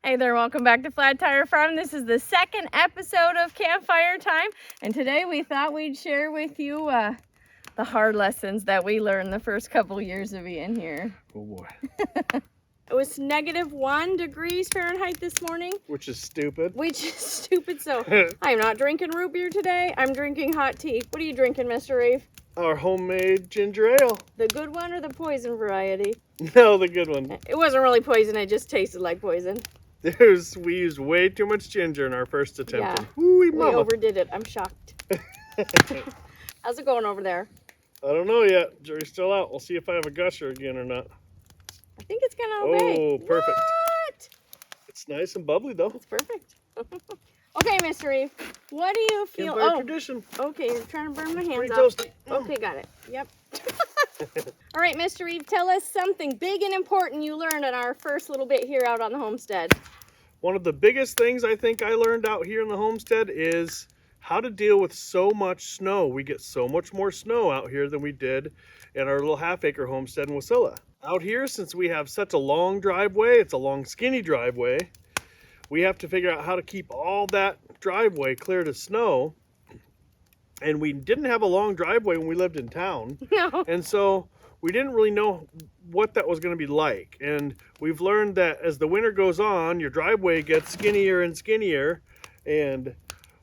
Hey there, welcome back to Flat Tire Farm. This is the second episode of Campfire Time, and today we thought we'd share with you the hard lessons that we learned the first couple years of being here. Oh boy. It was -1 degrees Fahrenheit this morning. Which is stupid. So I'm not drinking root beer today. I'm drinking hot tea. What are you drinking, Mr. Reeve? Our homemade ginger ale. The good one or the poison variety? No, the good one. It wasn't really poison, it just tasted like poison. We used way too much ginger in our first attempt. Yeah, Woo-wee, we overdid it. I'm shocked. How's it going over there? I don't know yet. Jury's still out. We'll see if I have a gusher again or not. I think it's gonna obey. Oh, perfect. What? It's nice and bubbly though. It's perfect. Okay, Mr. Reeve, what do you feel? Campfire tradition. Okay, you're trying to burn my hands Pretty up. toasty. Okay, got it. Yep. All right, Mr. Reeve, tell us something big and important you learned in our first little bit here out on the homestead. One of the biggest things I think I learned out here in the homestead is how to deal with so much snow. We get so much more snow out here than we did in our little half-acre homestead in Wasilla. Out here, since we have such a long driveway, it's a long skinny driveway, we have to figure out how to keep all that driveway clear to snow. And we didn't have a long driveway when we lived in town. No. And so we didn't really know what that was going to be like. And we've learned that as the winter goes on, your driveway gets skinnier and skinnier. And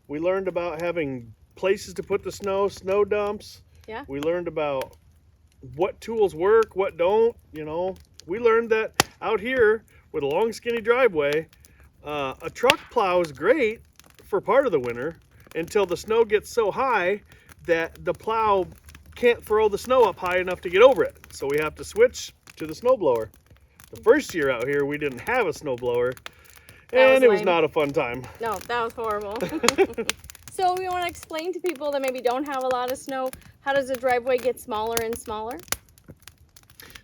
we learned about having places to put the snow dumps. Yeah. We learned about what tools work, what don't, you know. We learned that out here with a long skinny driveway, a truck plow is great for part of the winter until the snow gets so high that the plow can't throw the snow up high enough to get over it. So we have to switch to the snowblower. The first year out here, we didn't have a snowblower, and it was not a fun time. No, that was horrible. So we want to explain to people that maybe don't have a lot of snow, how does the driveway get smaller and smaller?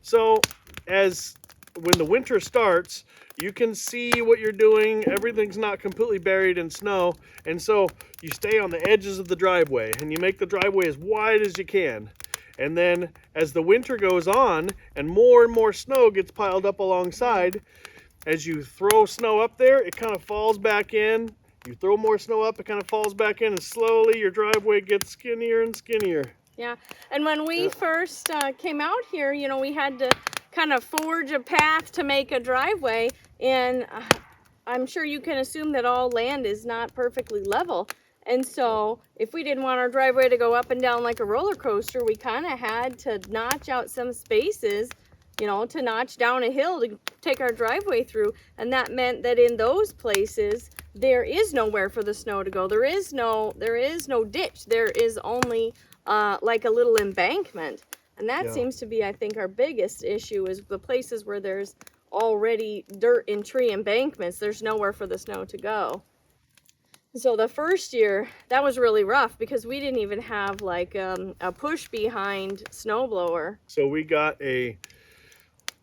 So when the winter starts, you can see what you're doing. Everything's not completely buried in snow. And so you stay on the edges of the driveway and you make the driveway as wide as you can. And then as the winter goes on and more snow gets piled up alongside, as you throw snow up there, it kind of falls back in. You throw more snow up, it kind of falls back in, and slowly your driveway gets skinnier and skinnier. Yeah, and when we first came out here, you know, we had to kind of forge a path to make a driveway, and I'm sure you can assume that all land is not perfectly level. And so if we didn't want our driveway to go up and down like a roller coaster, we kind of had to notch out some spaces, you know, to notch down a hill to take our driveway through. And that meant that in those places, there is nowhere for the snow to go. There is no ditch. There is only like a little embankment. And that seems to be, I think, our biggest issue is the places where there's already dirt and tree embankments. There's nowhere for the snow to go. So the first year, that was really rough because we didn't even have like a push behind snowblower. So we got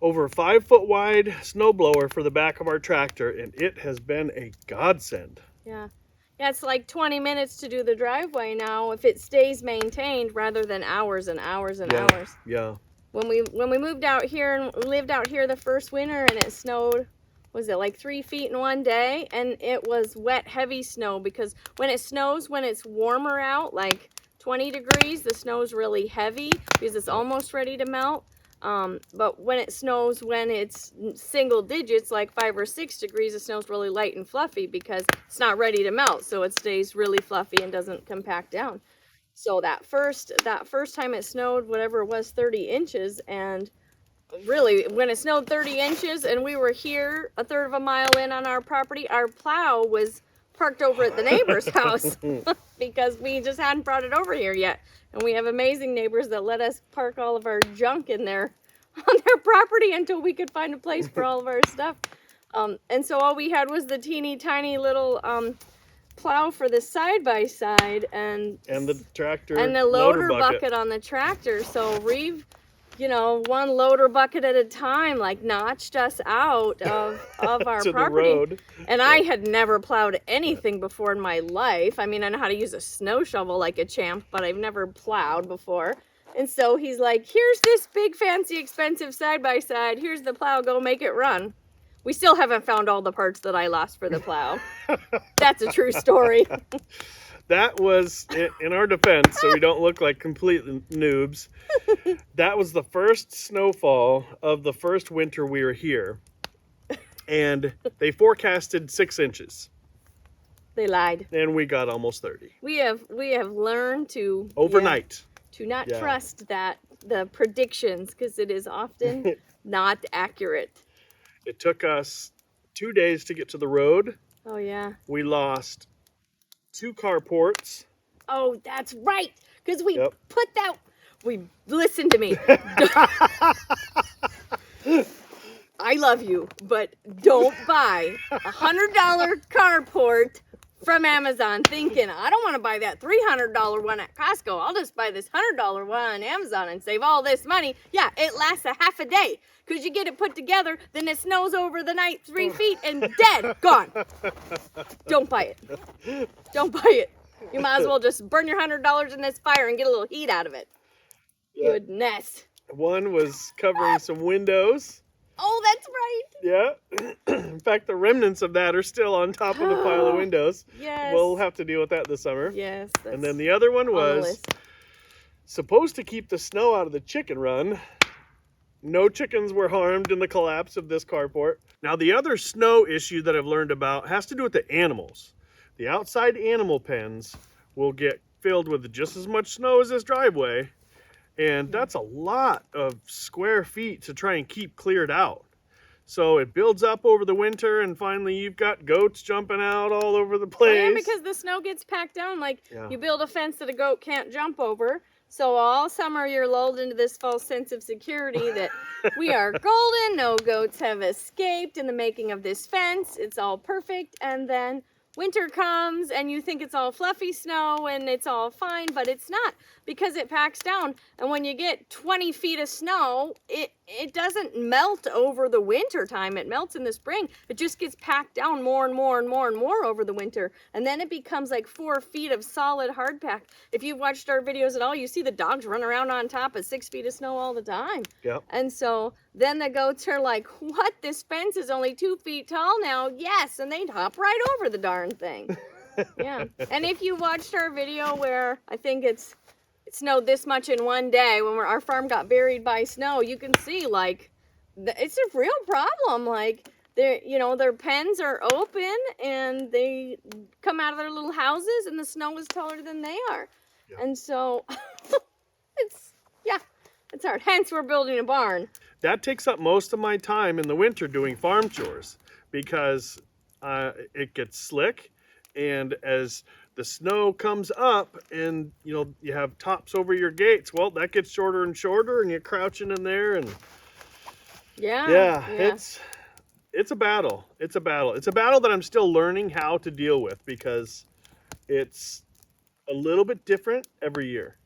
over 5 foot wide snowblower for the back of our tractor, and it has been a godsend. Yeah. Yeah, it's like 20 minutes to do the driveway now if it stays maintained rather than hours and hours and hours. Yeah. When we moved out here and lived out here the first winter and it snowed, was it like 3 feet in one day? And it was wet, heavy snow because when it snows, when it's warmer out, like 20 degrees, the snow's really heavy because it's almost ready to melt. But when it snows, when it's single digits, like 5 or 6 degrees, the snow's really light and fluffy because it's not ready to melt. So it stays really fluffy and doesn't compact down. So that first time it snowed, whatever it was, 30 inches. And really, when it snowed 30 inches and we were here a third of a mile in on our property, our plow was parked over at the neighbor's house because we just hadn't brought it over here yet. And we have amazing neighbors that let us park all of our junk on their property until we could find a place for all of our stuff. And so all we had was the teeny tiny little plow for the side-by-side and the tractor and the loader bucket on the tractor. So Reeve, you know, one loader bucket at a time, like notched us out of our to property. The road. And I had never plowed anything before in my life. I mean, I know how to use a snow shovel like a champ, but I've never plowed before. And so he's like, here's this big, fancy, expensive side-by-side. Here's the plow. Go make it run. We still haven't found all the parts that I lost for the plow. That's a true story. That was, in our defense, so we don't look like complete noobs, that was the first snowfall of the first winter we were here. And they forecasted 6 inches. They lied. And we got almost 30. We have learned to overnight. To not trust the predictions, because it is often not accurate. It took us 2 days to get to the road. Oh yeah. We lost 2 carports. Oh, that's right. Because we put that. Listen to me. I love you, but don't buy $100 carport from Amazon thinking, I don't want to buy that $300 one at Costco. I'll just buy this $100 one on Amazon and save all this money. Yeah, it lasts a half a day because you get it put together, then it snows over the night 3 feet and dead, gone. Don't buy it. Don't buy it. You might as well just burn your $100 in this fire and get a little heat out of it. Yeah. Goodness. One was covering some windows. Oh, that's right. Yeah. In fact, the remnants of that are still on top of the pile of windows. Yes. We'll have to deal with that this summer. Yes. And then the other one was supposed to keep the snow out of the chicken run. No chickens were harmed in the collapse of this carport. Now, the other snow issue that I've learned about has to do with the animals. The outside animal pens will get filled with just as much snow as this driveway. And that's a lot of square feet to try and keep cleared out. So it builds up over the winter, and finally you've got goats jumping out all over the place. Oh, yeah, because the snow gets packed down. Like, you build a fence that a goat can't jump over. So all summer you're lulled into this false sense of security that we are golden, no goats have escaped in the making of this fence. It's all perfect. And then winter comes and you think it's all fluffy snow and it's all fine, but it's not, because it packs down. And when you get 20 feet of snow, it doesn't melt over the winter time. It melts in the spring. It just gets packed down more and more and more and more over the winter. And then it becomes like 4 feet of solid hard pack. If you've watched our videos at all, you see the dogs run around on top of 6 feet of snow all the time. Yep. And so then the goats are like, what? This fence is only 2 feet tall now? Yes. And they'd hop right over the darn thing. Yeah. And if you watched our video where I think it snowed this much in one day when our farm got buried by snow, you can see like it's a real problem. Like their pens are open and they come out of their little houses and the snow is taller than they are. Yeah. And so it's hard. Hence we're building a barn. That takes up most of my time in the winter doing farm chores because it gets slick, and as the snow comes up and you have tops over your gates, well, that gets shorter and shorter and you're crouching in there, and it's a battle. It's a battle that I'm still learning how to deal with because it's a little bit different every year.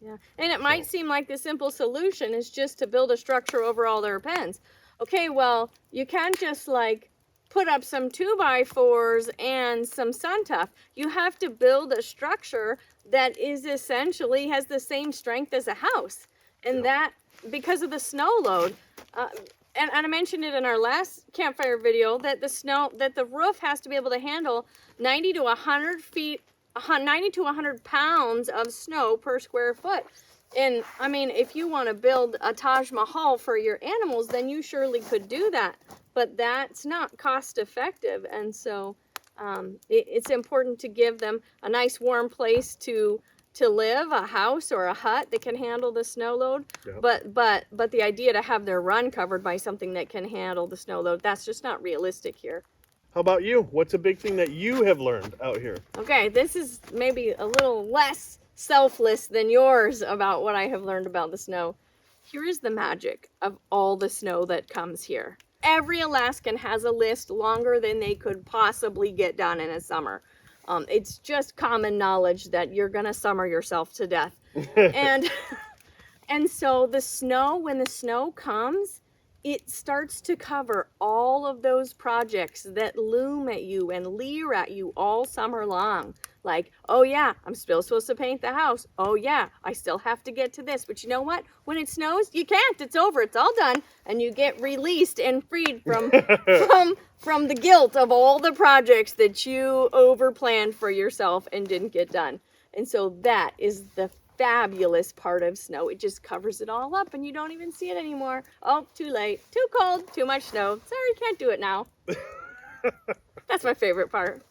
Yeah, and it might seem like the simple solution is just to build a structure over all their pens. Okay, well, you can't just like put up some 2x4s and some sun tuff. You have to build a structure that is essentially has the same strength as a house, and that because of the snow load. And I mentioned it in our last campfire video that the roof has to be able to handle 90 to 100 pounds of snow per square foot. And I mean, if you want to build a Taj Mahal for your animals, then you surely could do that. But that's not cost effective. And so it's important to give them a nice warm place to live, a house or a hut that can handle the snow load. Yep. But the idea to have their run covered by something that can handle the snow load, that's just not realistic here. How about you? What's a big thing that you have learned out here? Okay, this is maybe a little less selfless than yours about what I have learned about the snow. Here is the magic of all the snow that comes here. Every Alaskan has a list longer than they could possibly get done in a summer. It's just common knowledge that you're gonna summer yourself to death. And so the snow, when the snow comes, it starts to cover all of those projects that loom at you and leer at you all summer long. Like, oh yeah, I'm still supposed to paint the house. Oh yeah, I still have to get to this. But you know what? When it snows, you can't. It's over. It's all done. And you get released and freed from from the guilt of all the projects that you overplanned for yourself and didn't get done. And so that is the fabulous part of snow. It just covers it all up and you don't even see it anymore. Oh, too late. Too cold. Too much snow. Sorry, can't do it now. That's my favorite part.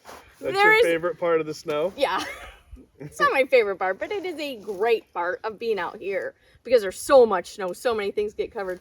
That's your favorite part of the snow? Yeah. It's not my favorite part, but it is a great part of being out here because there's so much snow, so many things get covered.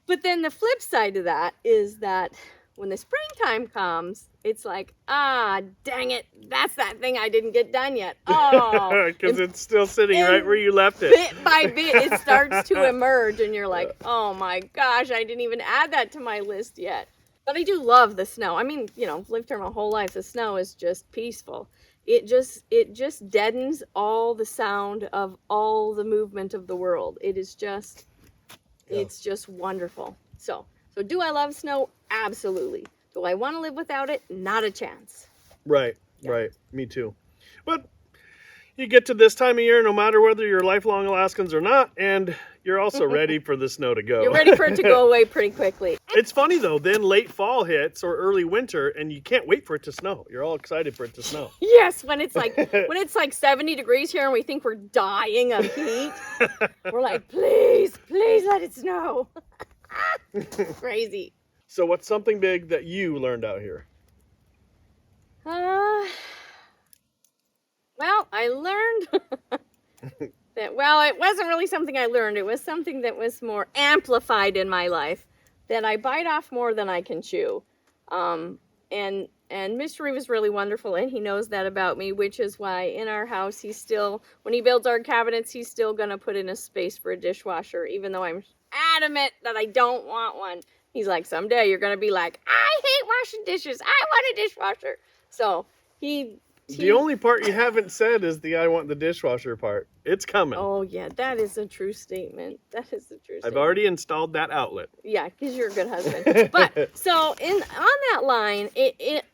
But then the flip side of that is that when the springtime comes, it's like, ah, dang it, that's that thing I didn't get done yet. Oh. Because it's still sitting right where you left it. Bit by bit, it starts to emerge, and you're like, oh my gosh, I didn't even add that to my list yet. But I do love the snow. I mean, you know, lived here my whole life. The snow is just peaceful. It just deadens all the sound of all the movement of the world. It is just, it's just wonderful. So do I love snow? Absolutely. Do I want to live without it? Not a chance. Right, right. Me too. But you get to this time of year, no matter whether you're lifelong Alaskans or not, and you're also ready for the snow to go. You're ready for it to go away pretty quickly. It's funny though, then late fall hits or early winter and you can't wait for it to snow. You're all excited for it to snow. Yes, when it's like 70 degrees here and we think we're dying of heat. We're like, please let it snow. Crazy. So what's something big that you learned out here? Well, I learned that, well, it wasn't really something I learned. It was something that was more amplified in my life, that I bite off more than I can chew. And Mr. Reeve is really wonderful, and he knows that about me, which is why in our house, he's still, when he builds our cabinets, he's still going to put in a space for a dishwasher, even though I'm adamant that I don't want one. He's like, someday you're going to be like, I hate washing dishes. I want a dishwasher. So the only part you haven't said is the I want the dishwasher part. It's coming. Oh, yeah, that is a true statement. That is a true statement. I've already installed that outlet. Yeah, because you're a good husband. But, so, on that line,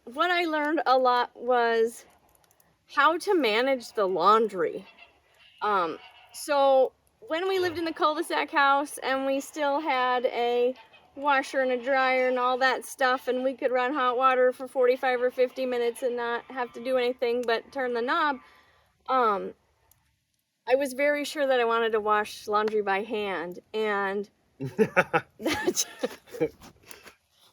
what I learned a lot was how to manage the laundry. So, when we lived in the cul-de-sac house and we still had a washer and a dryer and all that stuff, and we could run hot water for 45 or 50 minutes and not have to do anything but turn the knob, I was very sure that I wanted to wash laundry by hand, and that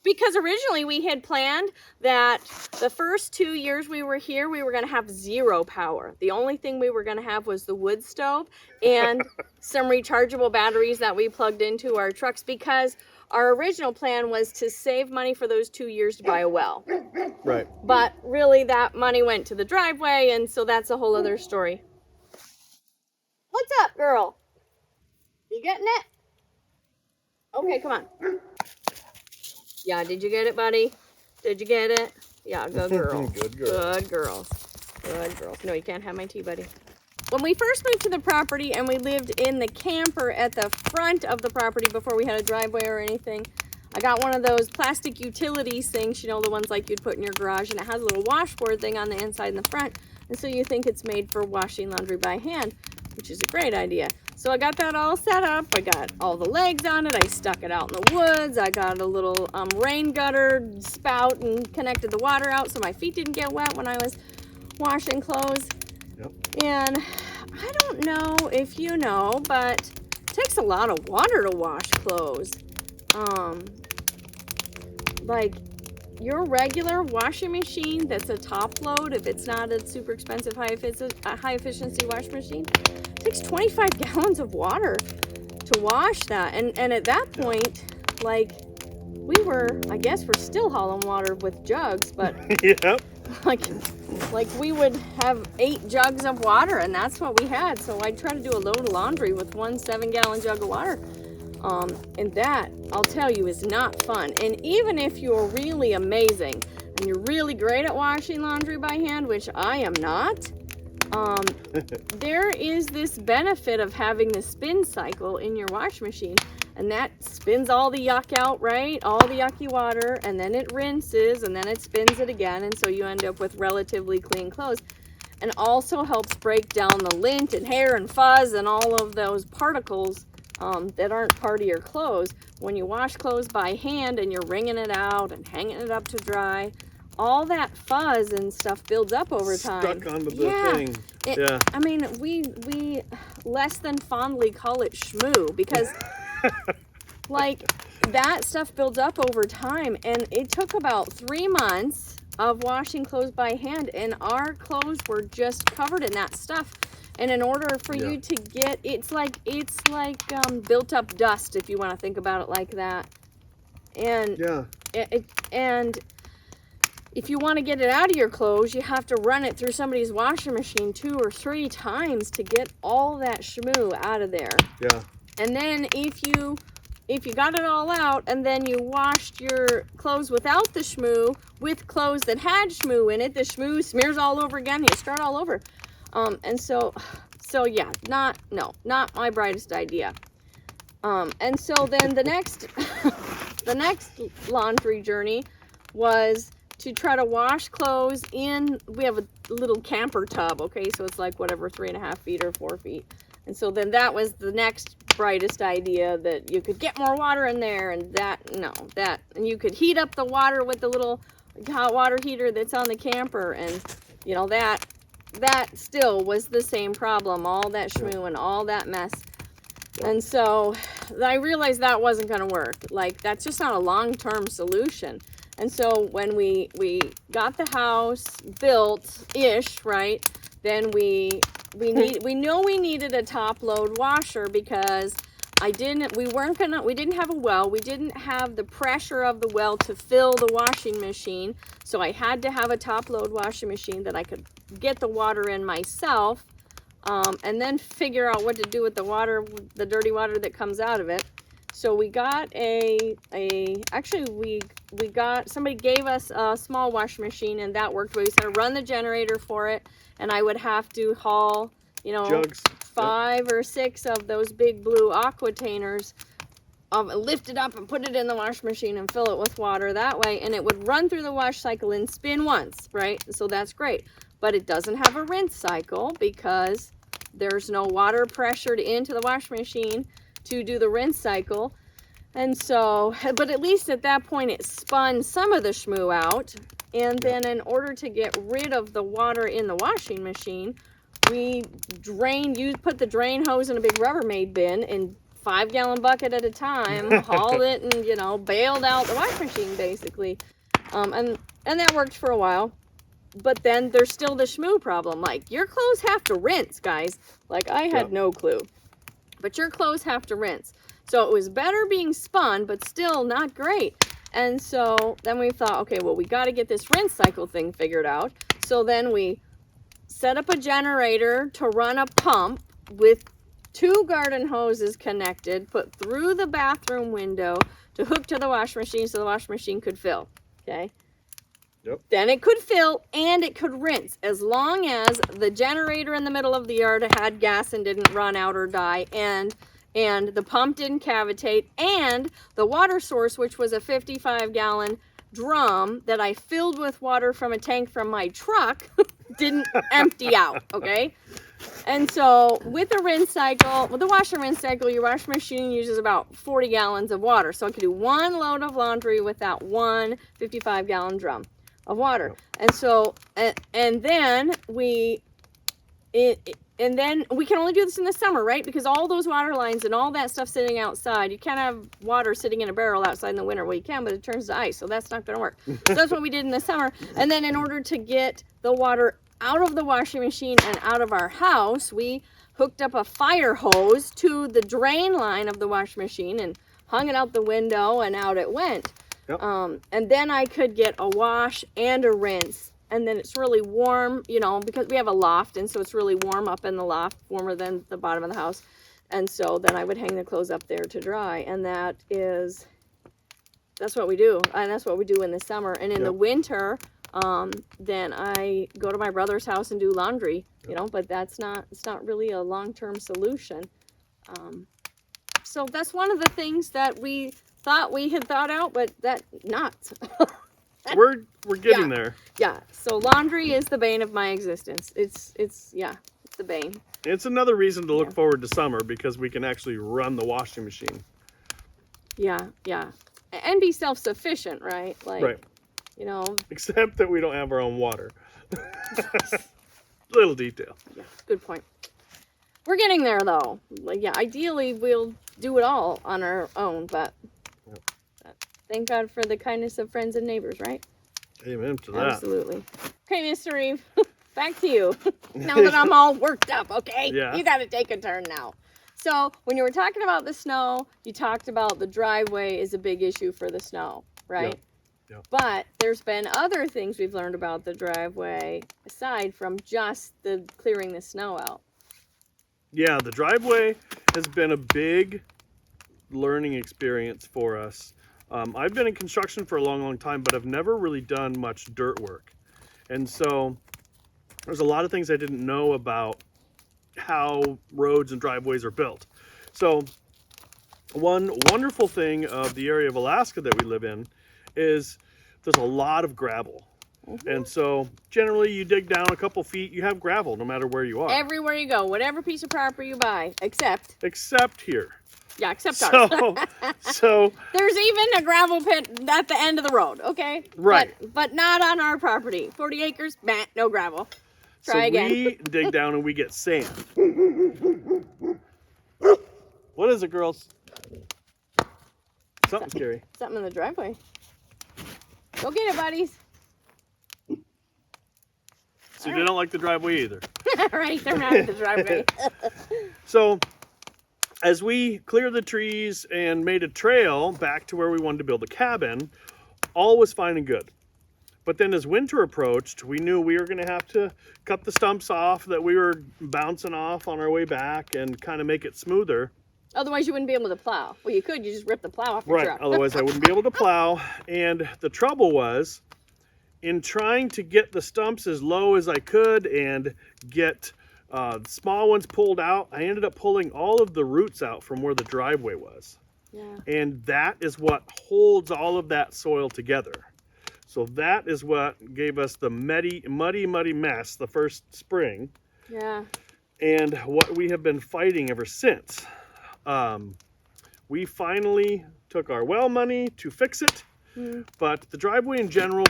because originally we had planned that the first 2 years we were here, we were going to have zero power. The only thing we were going to have was the wood stove and some rechargeable batteries that we plugged into our trucks, because our original plan was to save money for those 2 years to buy a well. Right. But really that money went to the driveway, and so that's a whole other story. What's up, girl? You getting it? Okay, come on. Yeah, did you get it, buddy? Did you get it? Yeah, good girl. Good girl. Good girls. Good girls. No, you can't have my tea, buddy. When we first moved to the property and we lived in the camper at the front of the property before we had a driveway or anything, I got one of those plastic utilities things, you know, the ones like you'd put in your garage, and it has a little washboard thing on the inside and the front. And so you think it's made for washing laundry by hand, which is a great idea. So I got that all set up. I got all the legs on it. I stuck it out in the woods. I got a little rain gutter spout and connected the water out so my feet didn't get wet when I was washing clothes. Yep. And I don't know if you know, but it takes a lot of water to wash clothes. Like your regular washing machine that's a top load, if it's not a super expensive high efficiency washing machine, it takes 25 gallons of water to wash that. And at that point, like, we were, I guess we're still hauling water with jugs, but yep. like we would have 8 jugs of water, and that's what we had. So I'd try to do a load of laundry with 1 7-gallon jug of water. And that, I'll tell you, is not fun. And even if you're really amazing and you're really great at washing laundry by hand, which I am not, there is this benefit of having the spin cycle in your wash machine. and that spins all the yuck out, right? All the yucky water, and then it rinses, and then it spins it again, and so you end up with relatively clean clothes. And also helps break down the lint and hair and fuzz and all of those particles that aren't part of your clothes. When you wash clothes by hand and you're wringing it out and hanging it up to dry, all that fuzz and stuff builds up over time. Stuck onto the thing. Yeah. I mean, we less than fondly call it schmoo because like that stuff builds up over time, and it took about 3 months of washing clothes by hand, and our clothes were just covered in that stuff. And in order for you to get, it's like built up dust, if you want to think about it like that. And and if you want to get it out of your clothes, you have to run it through somebody's washing machine 2 or 3 times to get all that schmoo out of there. Yeah. And then if you got it all out and then you washed your clothes without the schmoo with clothes that had schmoo in it, the schmoo smears all over again. You start all over. And so yeah, not my brightest idea. And so then the next laundry journey was to try to wash clothes in, we have a little camper tub, okay? So it's like whatever, 3.5 feet or 4 feet. And so then that was the next brightest idea, that you could get more water in there, and and you could heat up the water with the little hot water heater that's on the camper, and you know that still was the same problem, all that schmoo and all that mess. And so I realized that wasn't going to work. Like, that's just not a long-term solution. And so when we got the house built-ish, right, then we know we needed a top-load washer because we didn't have a well. We didn't have the pressure of the well to fill the washing machine. So I had to have a top-load washing machine that I could get the water in myself, and then figure out what to do with the water, the dirty water that comes out of it. So we got somebody gave us a small washing machine, and that worked. We had to run the generator for it, and I would have to haul, jugs. 5 or 6 of those big blue aquatainers, lift it up and put it in the wash machine and fill it with water that way, and it would run through the wash cycle and spin once, right? So that's great, but it doesn't have a rinse cycle because there's no water pressured into the wash machine to do the rinse cycle. And so, but at least at that point it spun some of the schmoo out, and then in order to get rid of the water in the washing machine, we put the drain hose in a big Rubbermaid bin and 5-gallon bucket at a time, hauled it, and bailed out the wash machine basically. And that worked for a while. But then there's still the schmoo problem. Like, your clothes have to rinse, guys. Like, I had no clue. But your clothes have to rinse. So it was better being spun, but still not great. And so then we thought, okay, well, we got to get this rinse cycle thing figured out. So then we set up a generator to run a pump with 2 garden hoses connected, put through the bathroom window to hook to the wash machine so the wash machine could fill. Okay. Yep. Then it could fill and it could rinse as long as the generator in the middle of the yard had gas and didn't run out or die, and the pump didn't cavitate, and the water source, which was a 55-gallon drum that I filled with water from a tank from my truck, didn't empty out, okay? And so with the rinse cycle, with the wash and rinse cycle, your wash machine uses about 40 gallons of water. So I could do 1 load of laundry with that 1 55-gallon drum of water. And so, and then we can only do this in the summer, right? Because all those water lines and all that stuff sitting outside, you can't have water sitting in a barrel outside in the winter. Well, you can, but it turns to ice, so that's not going to work. So that's what we did in the summer. And then in order to get the water out of the washing machine and out of our house, we hooked up a fire hose to the drain line of the washing machine and hung it out the window, and out it went. Yep. And then I could get a wash and a rinse. And then it's really warm, because we have a loft, and so it's really warm up in the loft, warmer than the bottom of the house. And so then I would hang the clothes up there to dry, and that's what we do. And that's what we do in the summer. And in the winter, then I go to my brother's house and do laundry, but it's not really a long-term solution. so that's one of the things that we thought we had thought out, but that not. We're getting there. Yeah. So laundry is the bane of my existence. It's the bane. It's another reason to look forward to summer because we can actually run the washing machine. Yeah. And be self-sufficient, right? Like, right. You know. Except that we don't have our own water. Little detail. Yeah, good point. We're getting there though. Like, yeah, ideally we'll do it all on our own, but thank God for the kindness of friends and neighbors, right? Amen to that. Absolutely. Okay, Mr. Reeve, back to you. Now that I'm all worked up, okay? Yeah. You got to take a turn now. So, when you were talking about the snow, you talked about the driveway is a big issue for the snow, right? Yeah. But there's been other things we've learned about the driveway aside from just the clearing the snow out. Yeah, the driveway has been a big learning experience for us. I've been in construction for a long time, but I've never really done much dirt work. And so there's a lot of things I didn't know about how roads and driveways are built. So one wonderful thing of the area of Alaska that we live in is there's a lot of gravel. Mm-hmm. And so generally you dig down a couple feet, you have gravel no matter where you are. Everywhere you go, whatever piece of property you buy, except here. Yeah, except ours. So there's even a gravel pit at the end of the road, okay? Right. But not on our property. 40 acres, no gravel. Try again. We dig down and we get sand. What is it, girls? Something scary. Something in the driveway. Go get it, buddies. So they don't like the driveway either. Right, they're not in the driveway. So as we cleared the trees and made a trail back to where we wanted to build a cabin, all was fine and good. But then as winter approached, we knew we were going to have to cut the stumps off that we were bouncing off on our way back and kind of make it smoother. Otherwise you wouldn't be able to plow. Well, you could, you just rip the plow off your truck. Right, otherwise I wouldn't be able to plow. And the trouble was, in trying to get the stumps as low as I could and get small ones pulled out, I ended up pulling all of the roots out from where the driveway was. Yeah. And that is what holds all of that soil together. So that is what gave us the muddy mess the first spring. Yeah. And what we have been fighting ever since. We finally took our well money to fix it. But the driveway in general,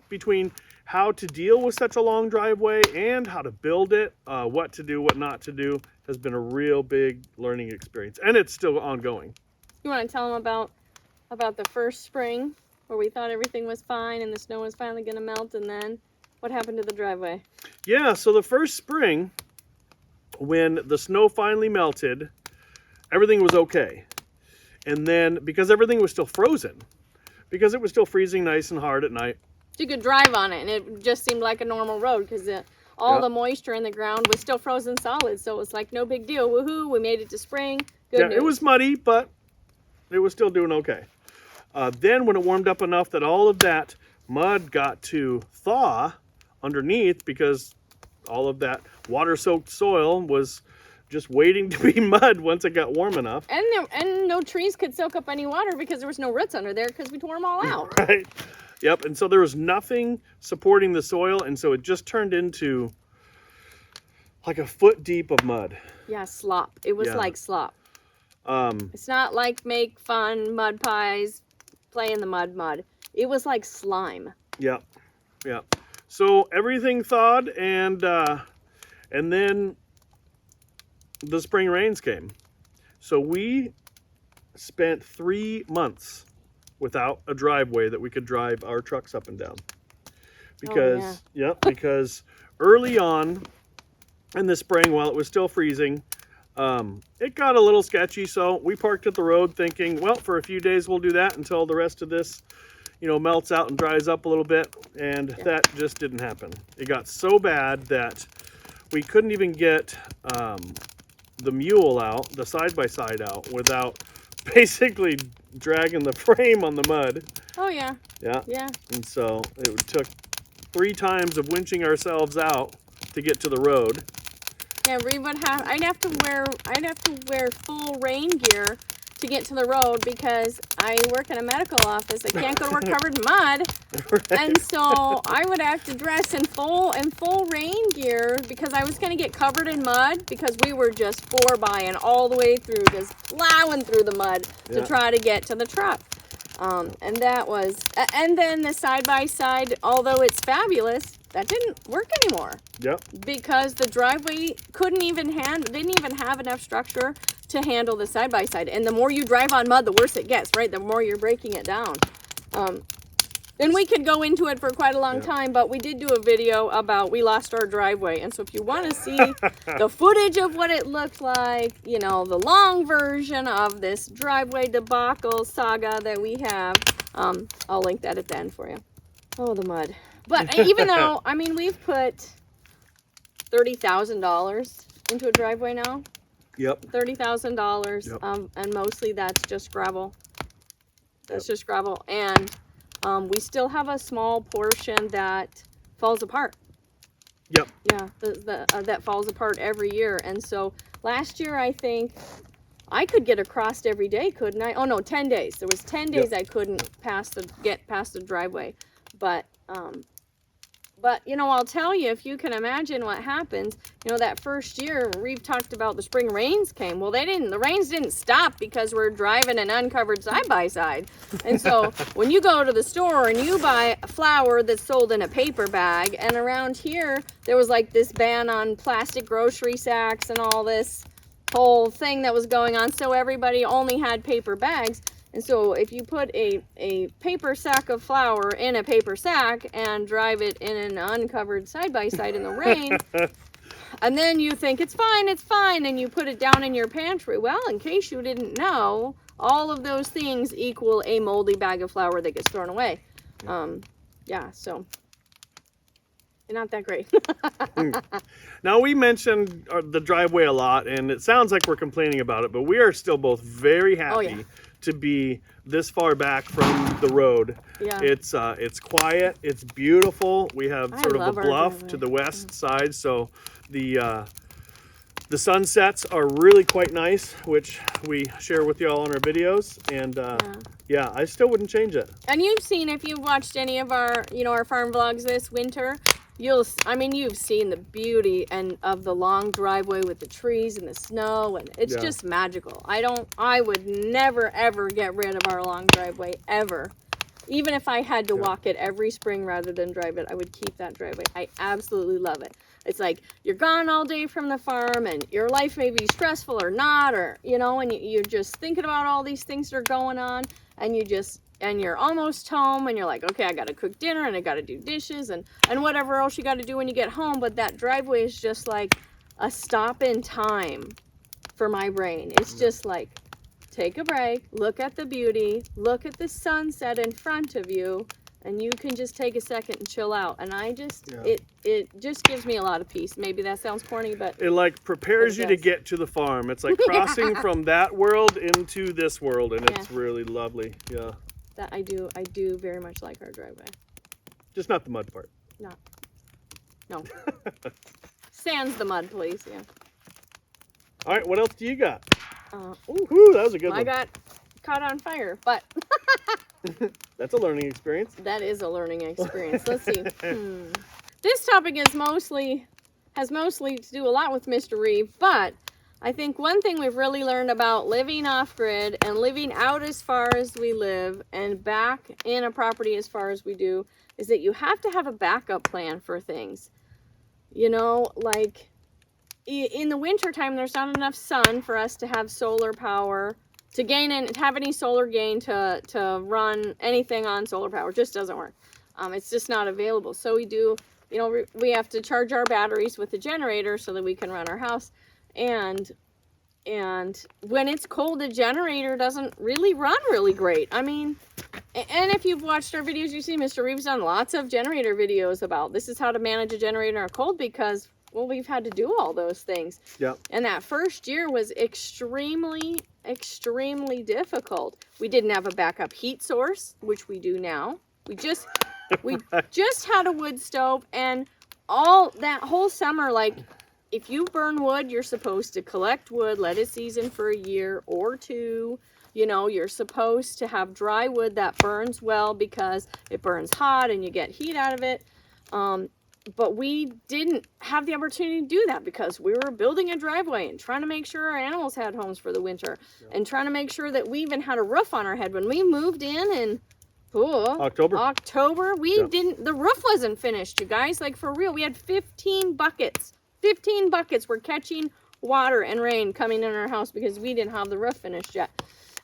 between how to deal with such a long driveway and how to build it, what to do, what not to do, has been a real big learning experience. And it's still ongoing. You want to tell them about the first spring where we thought everything was fine and the snow was finally going to melt, and then what happened to the driveway? Yeah, so the first spring, when the snow finally melted, everything was okay. And then, because everything was still frozen, because it was still freezing nice and hard at night. You could drive on it, and it just seemed like a normal road because all the moisture in the ground was still frozen solid, so it was like no big deal. Woohoo, we made it to spring. Good news. It was muddy, but it was still doing okay. Then when it warmed up enough that all of that mud got to thaw underneath, because all of that water-soaked soil was just waiting to be mud once it got warm enough. And no trees could soak up any water because there was no roots under there because we tore them all out. Right. Yep. And so there was nothing supporting the soil, and so it just turned into like a foot deep of mud. Yeah, slop. It was like slop. It's not like make fun mud pies, play in the mud. It was like slime. Yep. Yep. So everything thawed, and then the spring rains came. So we spent 3 months without a driveway that we could drive our trucks up and down. Because, because early on in the spring, while it was still freezing, it got a little sketchy. So we parked at the road thinking, well, for a few days we'll do that until the rest of this, melts out and dries up a little bit. And that just didn't happen. It got so bad that we couldn't even get the mule out, the side-by-side out, without basically dragging the frame on the mud. Oh, yeah. Yeah. Yeah. And so it took 3 times of winching ourselves out to get to the road. Yeah, Reed would have. I'd have to wear full rain gear to get to the road because I work in a medical office. I can't go to work covered in mud. Right. And so I would have to dress in full rain gear because I was going to get covered in mud because we were just 4x all the way through, just plowing through the mud to try to get to the truck. And that was, and then the side-by-side, although it's fabulous, that didn't work anymore. Yep. Because the driveway didn't even have enough structure to handle the side-by-side. And the more you drive on mud, the worse it gets, right? The more you're breaking it down. And we could go into it for quite a long time, but we did do a video about we lost our driveway. And so if you want to see the footage of what it looked like, you know, the long version of this driveway debacle saga that we have, I'll link that at the end for you. Oh, the mud. But even though, I mean, we've put $30,000 into a driveway now. Yep. $30,000, Yep. and mostly that's just gravel. That's just gravel. And we still have a small portion that falls apart. Yep. Yeah, that falls apart every year. And so last year, I think I could get across every day, couldn't I? Oh no, 10 days. There was 10 days I couldn't get past the driveway. But you know, I'll tell you, if you can imagine what happens, you know, that first year we've talked about the spring rains came. Well, the rains didn't stop because we're driving an uncovered side-by-side. And so when you go to the store and you buy a flour that's sold in a paper bag, and around here there was like this ban on plastic grocery sacks and all this whole thing that was going on, so everybody only had paper bags. And so if you put a paper sack of flour in a paper sack and drive it in an uncovered side-by-side in the rain, and then you think it's fine, and you put it down in your pantry, well, in case you didn't know, all of those things equal a moldy bag of flour that gets thrown away. Yeah, so not that great. Now, we mentioned the driveway a lot, and it sounds like we're complaining about it, but we are still both very happy to be this far back from the road. Yeah. It's quiet, it's beautiful. We have sort of a bluff to the west side, so the sunsets are really quite nice, which we share with y'all on our videos. And yeah, I still wouldn't change it. And you've seen, if you've watched any of our, you know, our farm vlogs this winter, you've seen the beauty of the long driveway with the trees and the snow, and it's just magical. I would never ever get rid of our long driveway ever. Even if I had to walk it every spring rather than drive it, I would keep that driveway. I absolutely love it. It's like you're gone all day from the farm and your life may be stressful or not, or, you know, and you're just thinking about all these things that are going on, and you're almost home and you're like, okay, I got to cook dinner and I got to do dishes and whatever else you got to do when you get home. But that driveway is just like a stop in time for my brain. It's just like, take a break, look at the beauty, look at the sunset in front of you, and you can just take a second and chill out. And I just, it just gives me a lot of peace. Maybe that sounds corny, but it like prepares you to get to the farm. It's like crossing from that world into this world, and it's really lovely. Yeah. That I do very much like our driveway. Just not the mud part. No. Sans the mud, please. Yeah. All right, what else do you got? Ooh, that was a good one. I got caught on fire, but that's a learning experience. That is a learning experience. Let's see. This topic has mostly to do a lot with Mr. Reeve, but I think one thing we've really learned about living off-grid and living out as far as we live and back in a property as far as we do is that you have to have a backup plan for things. You know, like in the winter time, there's not enough sun for us to have solar power to gain and have any solar gain to run anything on solar power. It just doesn't work. It's just not available. So we do, you know, we have to charge our batteries with the generator so that we can run our house. And when it's cold, the generator doesn't really run really great. I mean, and if you've watched our videos, you see Mr. Reeves done lots of generator videos about this is how to manage a generator in a cold because, well, we've had to do all those things. Yeah. And that first year was extremely, extremely difficult. We didn't have a backup heat source, which we do now. We just had a wood stove, and all that whole summer, like, if you burn wood, you're supposed to collect wood, let it season for a year or two, you know, you're supposed to have dry wood that burns well because it burns hot and you get heat out of it. But we didn't have the opportunity to do that because we were building a driveway and trying to make sure our animals had homes for the winter, and trying to make sure that we even had a roof on our head. When we moved in October, we didn't, the roof wasn't finished, you guys, like for real. We had 15 buckets were catching water and rain coming in our house because we didn't have the roof finished yet.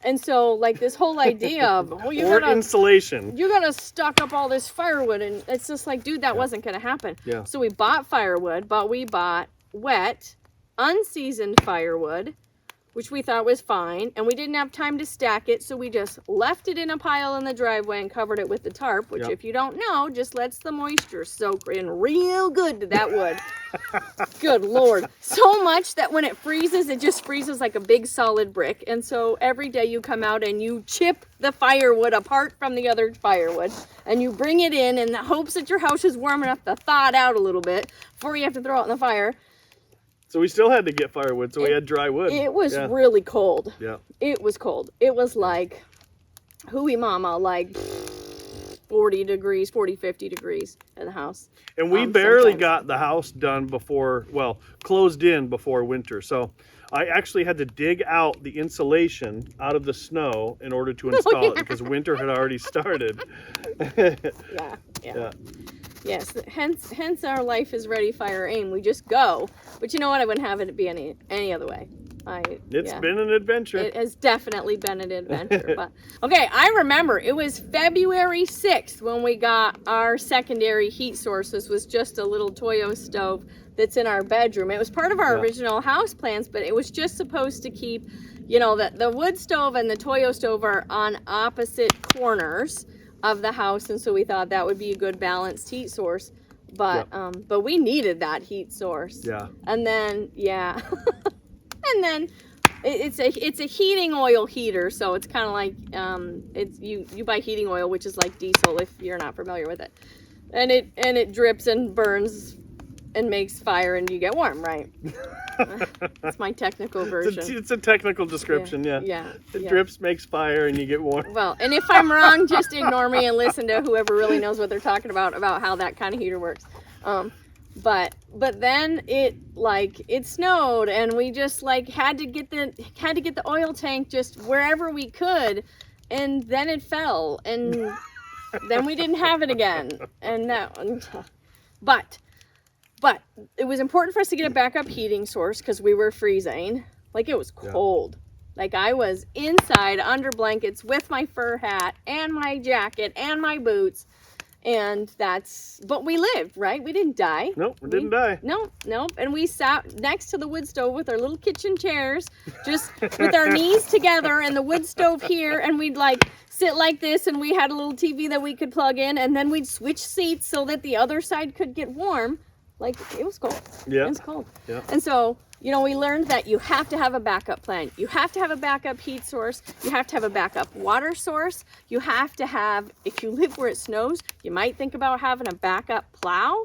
And so, like, this whole idea of, oh, insulation. You're going to stock up all this firewood. And it's just like, dude, that wasn't going to happen. Yeah. So we bought firewood, but we bought wet, unseasoned firewood, which we thought was fine. And we didn't have time to stack it. So we just left it in a pile in the driveway and covered it with the tarp, which, if you don't know, just lets the moisture soak in real good to that wood. Good Lord. So much that when it freezes, it just freezes like a big solid brick. And so every day you come out and you chip the firewood apart from the other firewood, and you bring it in the hopes that your house is warm enough to thaw it out a little bit before you have to throw it in the fire. So we still had to get firewood, so we had dry wood. It was really cold. Yeah. It was cold. It was like, hooey mama, like 40 degrees, 40, 50 degrees in the house. And we barely got the house done before, well, closed in before winter. So I actually had to dig out the insulation out of the snow in order to install it because winter had already started. Yeah. Yes, hence our life is ready, fire, aim. We just go. But you know what? I wouldn't have it be any other way. It's been an adventure. It has definitely been an adventure. But okay, I remember it was February 6th when we got our secondary heat source. This was just a little Toyo stove that's in our bedroom. It was part of our original house plans, but it was just supposed to keep, you know, the wood stove and the Toyo stove are on opposite corners of the house, and so we thought that would be a good balanced heat source. But but we needed that heat source. Yeah. And then and then it's a heating oil heater, so it's kind of like it's you buy heating oil, which is like diesel if you're not familiar with it, and it drips and burns and makes fire and you get warm, right? That's my technical version. It's a technical description, yeah. It drips, makes fire, and you get warm. Well, and if I'm wrong, just ignore me and listen to whoever really knows what they're talking about how that kind of heater works. But then it snowed, and we just like had to get the oil tank just wherever we could, and then it fell, and then we didn't have it again, but it was important for us to get a backup heating source because we were freezing. Like, it was cold. Like, I was inside under blankets with my fur hat and my jacket and my boots. And but we lived, right? We didn't die. Nope, we didn't die. Nope. And we sat next to the wood stove with our little kitchen chairs, just with our knees together and the wood stove here. And we'd like sit like this, and we had a little TV that we could plug in, and then we'd switch seats so that the other side could get warm. Like, it was cold. Yeah. It was cold. Yeah. And so, you know, we learned that you have to have a backup plan. You have to have a backup heat source. You have to have a backup water source. You have to have, if you live where it snows, you might think about having a backup plow.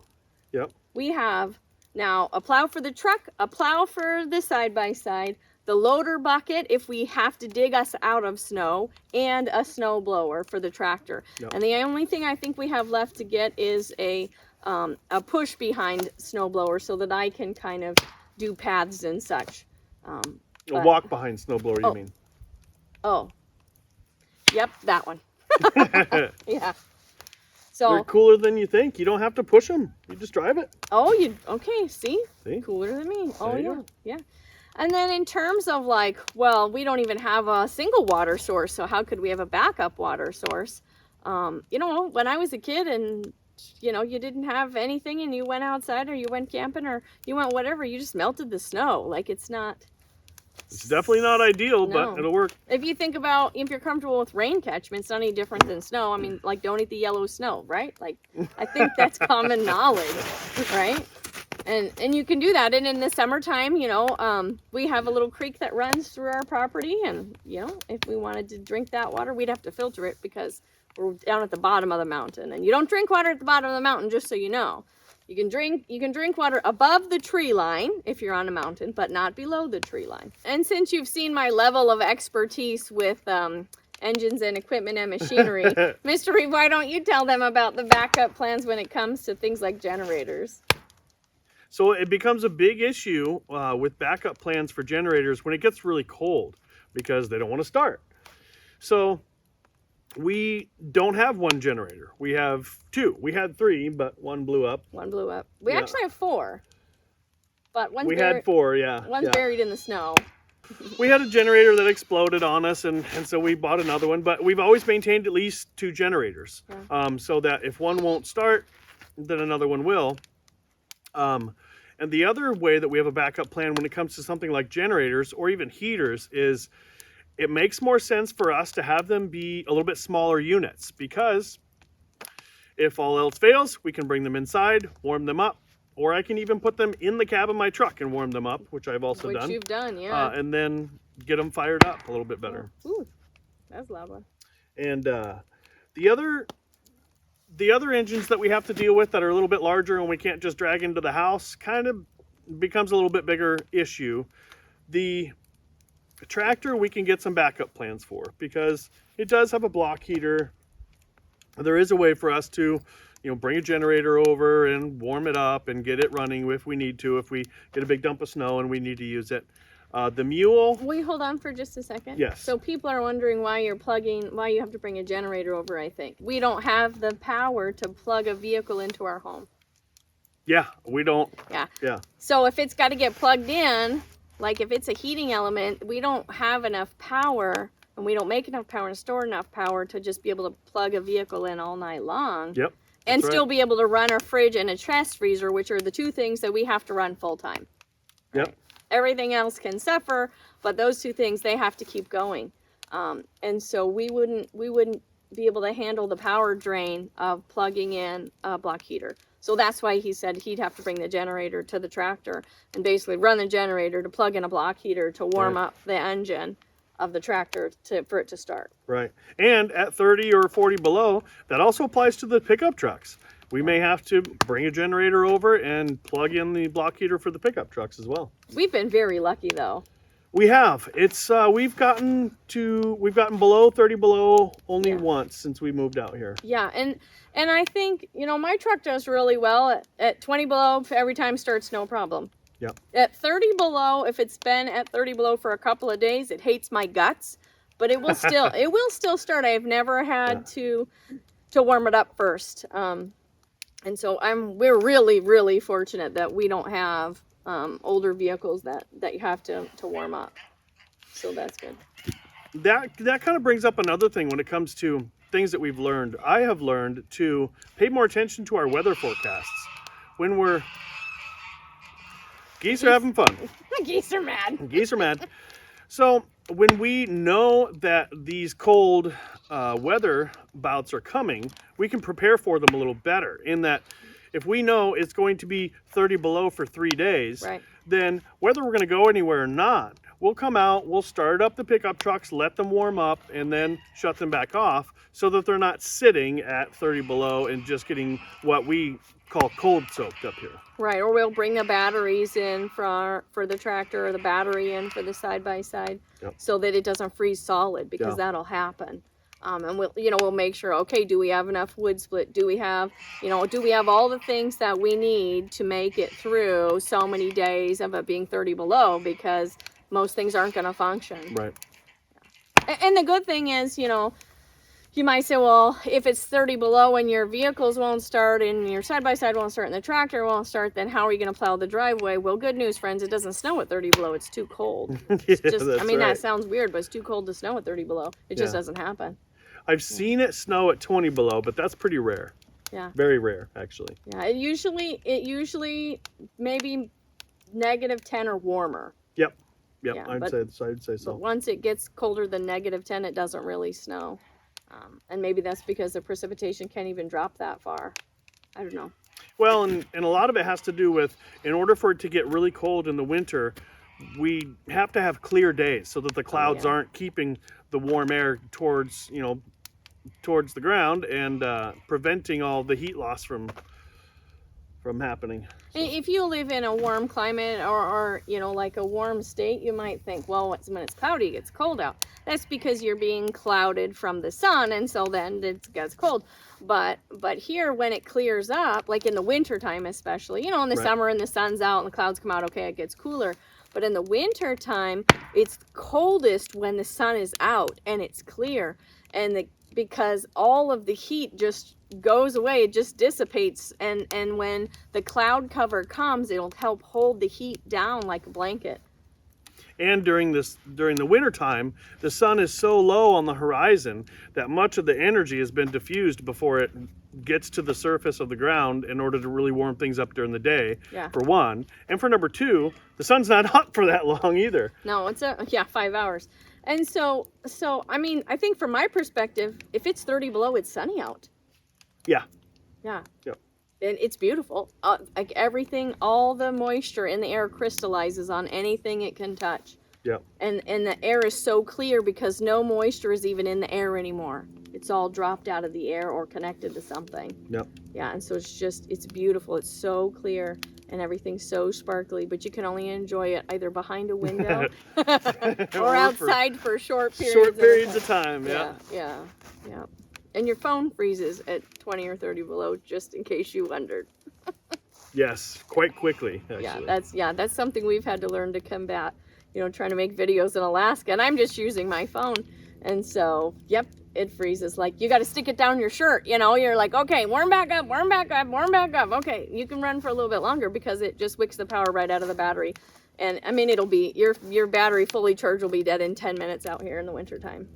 Yep. We have now a plow for the truck, a plow for the side-by-side, the loader bucket if we have to dig us out of snow, and a snow blower for the tractor. Yep. And the only thing I think we have left to get is a push behind snow blower so that I can kind of do paths and such. A walk behind snowblower, you mean? Oh. Yep, that one. Yeah. So they're cooler than you think. You don't have to push them. You just drive it. Oh, okay, see? Cooler than me. Oh, yeah. Yeah. And then in terms of like, well, we don't even have a single water source, so how could we have a backup water source? You know, when I was a kid and you know, you didn't have anything and you went outside or you went camping or you went whatever, you just melted the snow. Like, it's definitely not ideal, but it'll work. If you think about, if you're comfortable with rain catchment, it's not any different than snow. I mean, like, don't eat the yellow snow, right? Like, I think that's common knowledge, right? And you can do that. And in the summertime, you know, we have a little creek that runs through our property, and, you know, if we wanted to drink that water, we'd have to filter it because we're down at the bottom of the mountain, and you don't drink water at the bottom of the mountain, just so you know. You can drink water above the tree line if you're on a mountain, but not below the tree line. And since you've seen my level of expertise with engines and equipment and machinery, Mr. Reeve, why don't you tell them about the backup plans when it comes to things like generators? So it becomes a big issue with backup plans for generators when it gets really cold because they don't want to start. So we don't have one generator. We have two. We had three, but one blew up. One blew up. We actually have four. But one's had four, yeah. One's buried in the snow. We had a generator that exploded on us, and so we bought another one. But we've always maintained at least two generators, so that if one won't start, then another one will. And the other way that we have a backup plan when it comes to something like generators or even heaters is it makes more sense for us to have them be a little bit smaller units, because if all else fails, we can bring them inside, warm them up, or I can even put them in the cab of my truck and warm them up, which I've also done. Which you've done, yeah. And then get them fired up a little bit better. Ooh, that's a loud one. And the other engines that we have to deal with that are a little bit larger and we can't just drag into the house kind of becomes a little bit bigger issue. The tractor we can get some backup plans for because it does have a block heater. There is a way for us to, bring a generator over and warm it up and get it running if we need to, if we get a big dump of snow and we need to use it. The mule. Will you hold on for just a second? Yes. So people are wondering why you have to bring a generator over, I think. We don't have the power to plug a vehicle into our home. Yeah, we don't. Yeah. Yeah. So if it's got to get plugged in, like if it's a heating element, we don't have enough power, and we don't make enough power and store enough power to just be able to plug a vehicle in all night long. Yep. And still be able to run a fridge and a chest freezer, which are the two things that we have to run full time. Yep. Right? Everything else can suffer, but those two things, they have to keep going. And so we wouldn't be able to handle the power drain of plugging in a block heater. So that's why he said he'd have to bring the generator to the tractor and basically run the generator to plug in a block heater to warm up the engine of the tractor for it to start. Right. And at 30 or 40 below, that also applies to the pickup trucks. We may have to bring a generator over and plug in the block heater for the pickup trucks as well. We've been very lucky though. We have. It's we've gotten below 30 below only once since we moved out here. Yeah, and I think, my truck does really well at 20 below every time starts, no problem. Yeah. At 30 below, if it's been at 30 below for a couple of days, it hates my guts, but it will still start. I've never had to warm it up first. And so we're really, really fortunate that we don't have older vehicles that you have to warm up. So that's good. That kind of brings up another thing when it comes to things that we've learned. I have learned to pay more attention to our weather forecasts. When geese are having fun. Geese are mad. Geese are mad. So when we know that these cold weather bouts are coming, we can prepare for them a little better in that if we know it's going to be 30 below for 3 days, then whether we're going to go anywhere or not, we'll come out, we'll start up the pickup trucks, let them warm up, and then shut them back off so that they're not sitting at 30 below and just getting what we call cold soaked up here. Right, or we'll bring the batteries in for the tractor or the battery in for the side-by-side so that it doesn't freeze solid, because that'll happen. And we'll make sure, okay, do we have enough wood split? Do we have all the things that we need to make it through so many days of it being 30 below, because most things aren't going to function. Right. And the good thing is, you might say, well, if it's 30 below and your vehicles won't start and your side-by-side won't start and the tractor won't start, then how are you going to plow the driveway? Well, good news, friends, it doesn't snow at 30 below. It's too cold. That sounds weird, but it's too cold to snow at 30 below. It just doesn't happen. I've seen it snow at 20 below, but that's pretty rare. Yeah. Very rare, actually. Yeah, it usually maybe -10 or warmer. Yep. Yeah, I'd say so. But once it gets colder than -10, it doesn't really snow. And maybe that's because the precipitation can't even drop that far. I don't know. Well, and a lot of it has to do with, in order for it to get really cold in the winter, we have to have clear days so that the clouds aren't keeping the warm air towards the ground and preventing all the heat loss from from happening. If you live in a warm climate or you know, like a warm state, you might think, well, when it's cloudy, it gets cold out. That's because you're being clouded from the sun, and so then it gets cold. But here, when it clears up, like in the winter time especially, you know, in the summer and the sun's out and the clouds come out, okay, it gets cooler. But in the winter time, it's coldest when the sun is out and it's clear, and because all of the heat just goes away, it just dissipates, and when the cloud cover comes, it'll help hold the heat down like a blanket. And during the winter time, the sun is so low on the horizon that much of the energy has been diffused before it gets to the surface of the ground in order to really warm things up during the day, for one. And for number two, the sun's not up for that long either. No, it's 5 hours. And so I mean, I think from my perspective, if it's 30 below, it's sunny out. Yeah. Yeah. Yep. And it's beautiful. Like everything, all the moisture in the air crystallizes on anything it can touch. Yep. And the air is so clear because no moisture is even in the air anymore. It's all dropped out of the air or connected to something. Yep. Yeah, and so it's beautiful. It's so clear and everything's so sparkly, but you can only enjoy it either behind a window or outside for short periods of time. Yeah. And your phone freezes at 20 or 30 below, just in case you wondered. Yes, quite quickly, actually. That's something we've had to learn to combat, you know, trying to make videos in Alaska, and I'm just using my phone. And so, yep, it freezes. Like, you got to stick it down your shirt, you know, you're like, okay, warm back up, warm back up, warm back up. Okay, you can run for a little bit longer because it just wicks the power right out of the battery. And I mean, it'll be, your battery fully charged will be dead in 10 minutes out here in the wintertime.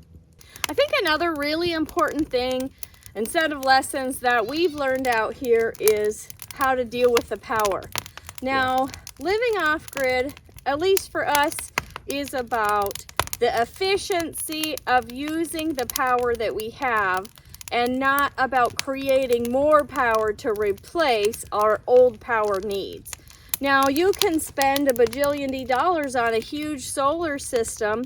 I think another really important thing and set of lessons that we've learned out here is how to deal with the power. Now, living off-grid, at least for us, is about the efficiency of using the power that we have and not about creating more power to replace our old power needs. Now, you can spend a bajillion dollars on a huge solar system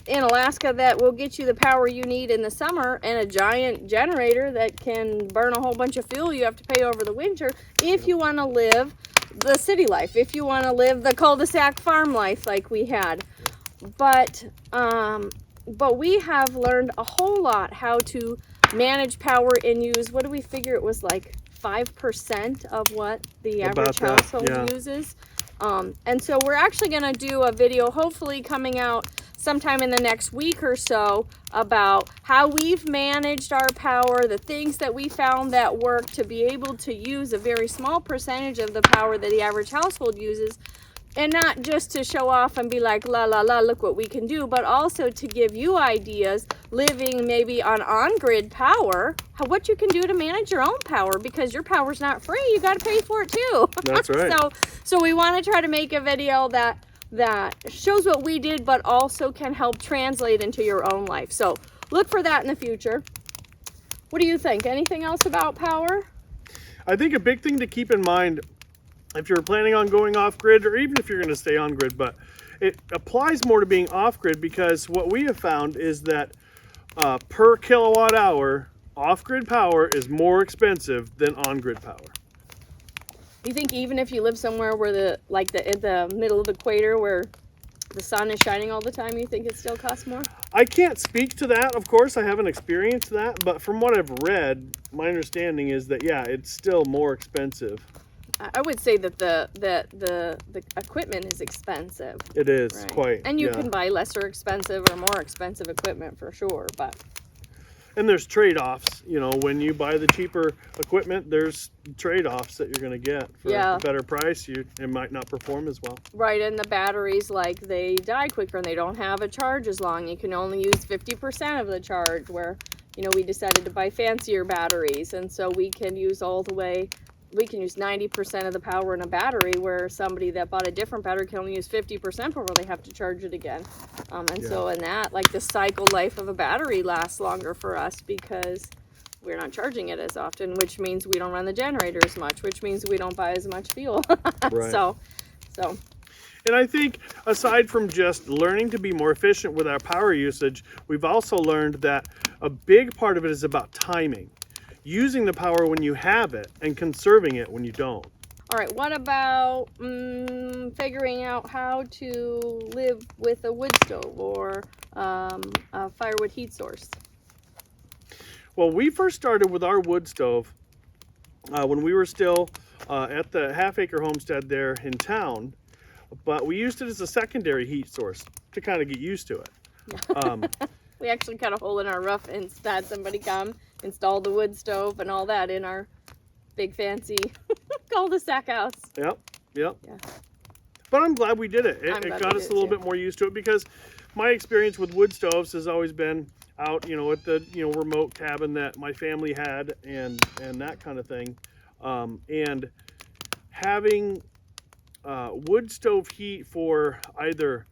in Alaska that will get you the power you need in the summer, and a giant generator that can burn a whole bunch of fuel you have to pay over the winter if you want to live the city life, if you want to live the cul-de-sac farm life like we had. But we have learned a whole lot how to manage power and use, what do we figure it was, like 5% of what the average household uses. And so we're actually going to do a video, hopefully coming out sometime in the next week or so, about how we've managed our power, the things that we found that work to be able to use a very small percentage of the power that the average household uses, and not just to show off and be like, la la la, look what we can do, but also to give you ideas living maybe on grid power, what you can do to manage your own power, because your power's not free, you got to pay for it too. That's right. So we want to try to make a video that shows what we did, but also can help translate into your own life. So look for that in the future. What do you think? Anything else about power? I think a big thing to keep in mind if you're planning on going off grid, or even if you're going to stay on grid, but it applies more to being off grid, because what we have found is that per kilowatt hour, off grid power is more expensive than on grid power. You think even if you live somewhere where in the middle of the equator where the sun is shining all the time, you think it still costs more? I can't speak to that, of course. I haven't experienced that, but from what I've read, my understanding is that, yeah, it's still more expensive. I would say that the equipment is expensive. It is, quite. And you can buy lesser expensive or more expensive equipment for sure, but... And there's trade-offs, you know, when you buy the cheaper equipment, there's trade-offs that you're going to get for a better price. It might not perform as well. Right, and the batteries, like, they die quicker and they don't have a charge as long. You can only use 50% of the charge, where, you know, we decided to buy fancier batteries, and so we can use we can use 90% of the power in a battery, where somebody that bought a different battery can only use 50% before they have to charge it again. So in that, like, the cycle life of a battery lasts longer for us because we're not charging it as often, which means we don't run the generator as much, which means we don't buy as much fuel. Right. So. And I think aside from just learning to be more efficient with our power usage, we've also learned that a big part of it is about timing. Using the power when you have it and conserving it when you don't. All right, what about figuring out how to live with a wood stove or a firewood heat source? Well, we first started with our wood stove when we were still at the half-acre homestead there in town, but we used it as a secondary heat source to kind of get used to it. We actually cut a hole in our roof and had somebody come install the wood stove and all that in our big fancy cul-de-sac house. Yep. Yeah. But I'm glad we did it. I'm It glad got we us a did little too. bit more used to it because my experience with wood stoves has always been out, at the remote cabin that my family had and that kind of thing, and having wood stove heat for either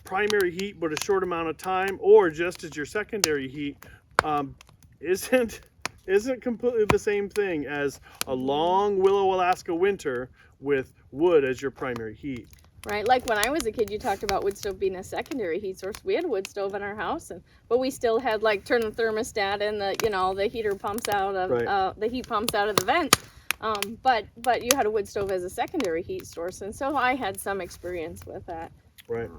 primary heat but a short amount of time or just as your secondary heat isn't completely the same thing as a long Willow, Alaska winter with wood as your primary heat. Right, like when I was a kid, you talked about wood stove being a secondary heat source. We had a wood stove in our house, but we still had like turn the thermostat and the heater pumps out of Right. the heat pumps out of the vent. But you had a wood stove as a secondary heat source, and so I had some experience with that. Right.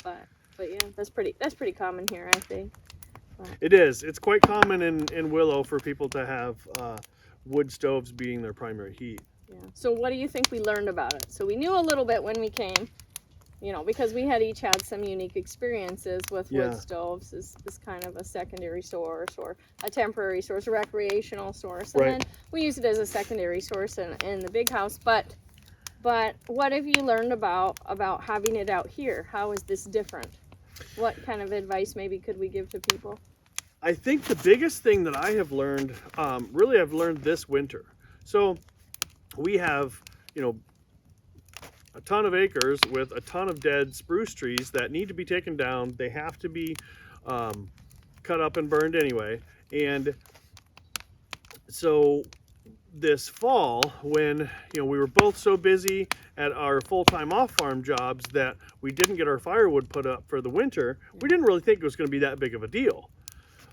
But yeah, that's pretty common here, I think. It is. It's quite common in Willow for people to have wood stoves being their primary heat. Yeah. So what do you think we learned about it? So we knew a little bit when we came, because we had each had some unique experiences with wood stoves as kind of a secondary source or a temporary source, a recreational source. And then we use it as a secondary source in the big house. But what have you learned about having it out here? How is this different? What kind of advice maybe could we give to people? I think the biggest thing that I have learned, really I've learned this winter. So we have, a ton of acres with a ton of dead spruce trees that need to be taken down. They have to be cut up and burned anyway. And so this fall, when we were both so busy at our full-time off-farm jobs that we didn't get our firewood put up for the winter, we didn't really think it was going to be that big of a deal.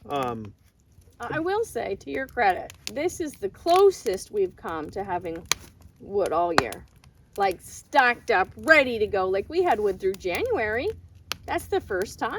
I will say, to your credit, this is the closest we've come to having wood all year. Like stacked up, ready to go. Like we had wood through January. That's the first time.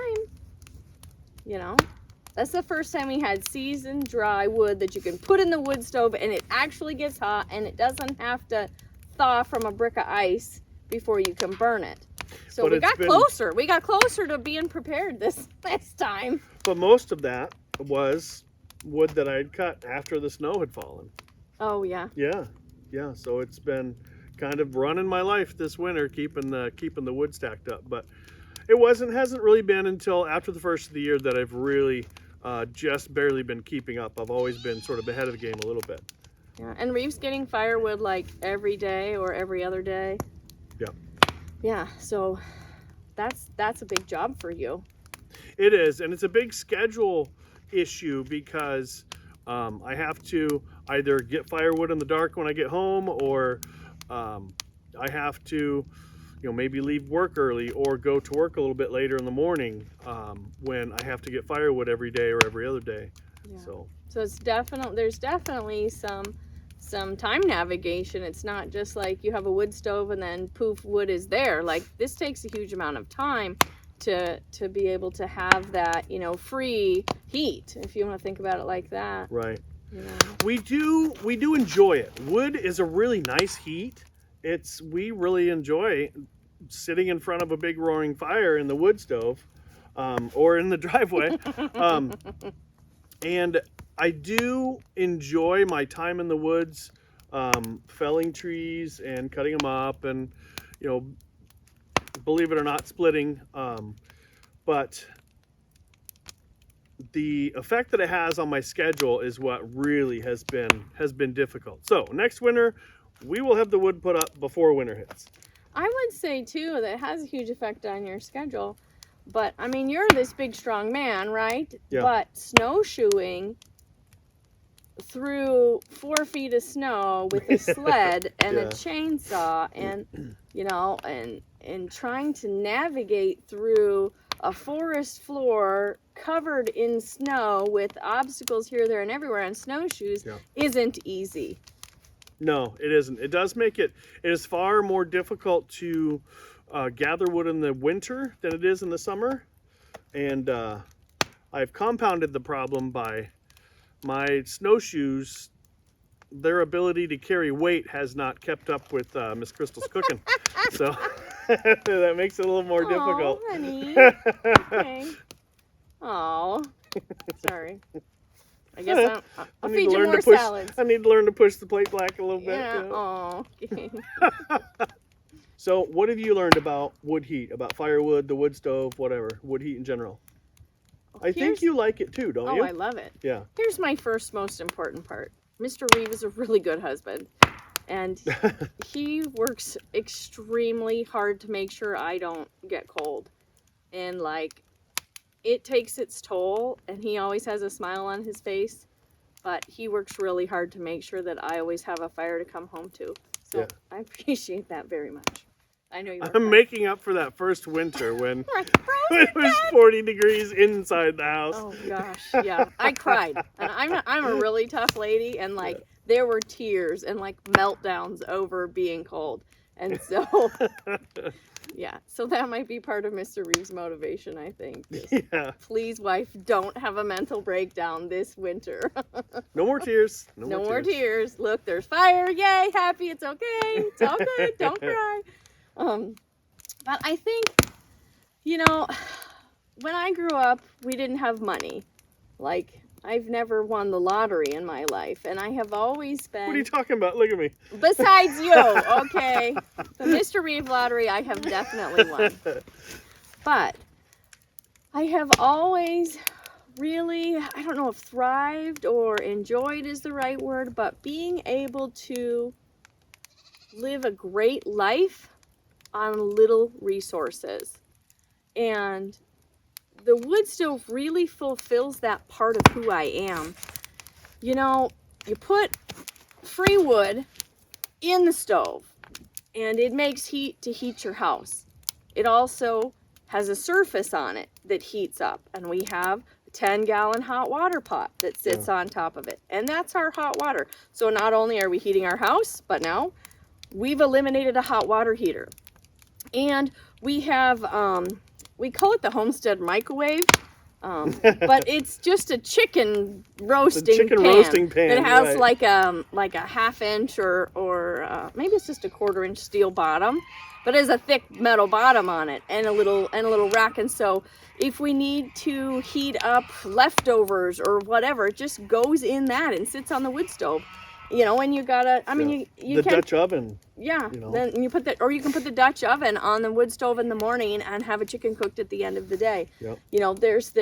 That's the first time we had seasoned dry wood that you can put in the wood stove and it actually gets hot and it doesn't have to thaw from a brick of ice before you can burn it. So But we it's got been- closer. We got closer to being prepared this time. But most of that was wood that I had cut after the snow had fallen. Oh yeah. Yeah. So it's been kind of running my life this winter, keeping the wood stacked up. But it hasn't really been until after the first of the year that I've really just barely been keeping up. I've always been sort of ahead of the game a little bit. Yeah, and Reeve's getting firewood like every day or every other day. Yeah. Yeah, so that's a big job for you. It is, and it's a big schedule issue because I have to either get firewood in the dark when I get home, or I have to, maybe leave work early or go to work a little bit later in the morning when I have to get firewood every day or every other day. Yeah. So it's there's definitely some time navigation. It's not just like you have a wood stove and then poof, wood is there. Like this takes a huge amount of time to be able to have that, free heat, if you want to think about it like that. Right. We do enjoy it. Wood is a really nice heat. We really enjoy sitting in front of a big roaring fire in the wood stove or in the driveway. And I do enjoy my time in the woods, felling trees and cutting them up and, believe it or not, splitting. But the effect that it has on my schedule is what really has been difficult. So next winter, we will have the wood put up before winter hits. I would say too that it has a huge effect on your schedule. But I mean, you're this big strong man, right? Yeah. But snowshoeing through 4 feet of snow with a sled and a chainsaw and and trying to navigate through a forest floor covered in snow with obstacles here, there, and everywhere on snowshoes isn't easy. No, it isn't. It does make it is far more difficult to gather wood in the winter than it is in the summer. And I've compounded the problem by my snowshoes. Their ability to carry weight has not kept up with Miss Crystal's cooking. So that makes it a little more difficult. Honey. Okay. Oh, sorry. I guess I'll feed you more salads. I need to learn to push the plate back a little bit. Yeah. Oh. Okay. So, what have you learned about wood heat, about firewood, the wood stove, whatever, wood heat in general? I think you like it too, don't you? Oh, I love it. Yeah. Here's my first most important part. Mr. Reeve is a really good husband, and he works extremely hard to make sure I don't get cold. And like, it takes its toll, and he always has a smile on his face, but he works really hard to make sure that I always have a fire to come home to. So yeah. I appreciate that very much. I know you. I'm making up for that first winter when it was 40 degrees inside the house. Oh gosh, yeah, I cried, and I'm a really tough lady, and like there were tears and like meltdowns over being cold, and so yeah, so that might be part of Mr. Reeve's motivation, I think. Just, yeah. Please, wife, don't have a mental breakdown this winter. No more tears. No more tears. Look, there's fire. Yay, happy. It's okay. It's all good. Don't cry. But I think, you know, when I grew up, we didn't have money. Like, I've never won the lottery in my life, and I have always been... What are you talking about? Look at me. Besides you, okay. The Mr. Reeve lottery, I have definitely won. But I have always really, I don't know if thrived or enjoyed is the right word, but being able to live a great life on little resources. And the wood stove really fulfills that part of who I am. You know, you put free wood in the stove and it makes heat to heat your house. It also has a surface on it that heats up, and we have a 10-gallon hot water pot that sits on top of it, and that's our hot water. So not only are we heating our house, but now we've eliminated a hot water heater. And we have, we call it the Homestead microwave, but it's just a chicken roasting pan. It has like a half-inch or maybe it's just a quarter-inch steel bottom, but it has a thick metal bottom on it and a little rack. And so if we need to heat up leftovers or whatever, it just goes in that and sits on the wood stove. You know, and you gotta, I mean, you can... The Dutch oven. Yeah, you know. Then you put or you can put the Dutch oven on the wood stove in the morning and have a chicken cooked at the end of the day. Yep. You know, there's